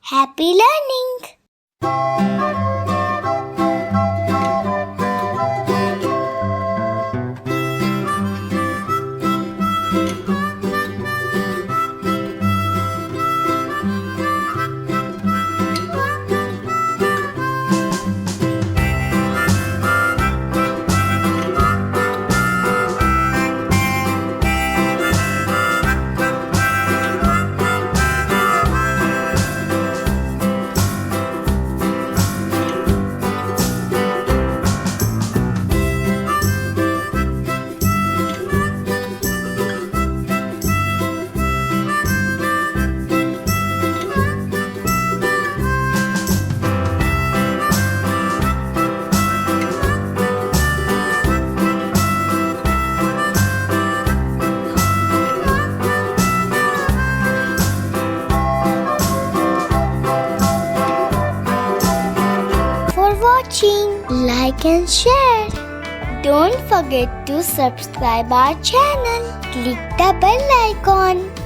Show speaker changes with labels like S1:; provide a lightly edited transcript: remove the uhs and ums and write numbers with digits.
S1: Happy learning! For watching, like and share. Don't forget to subscribe our channel. Click the bell icon.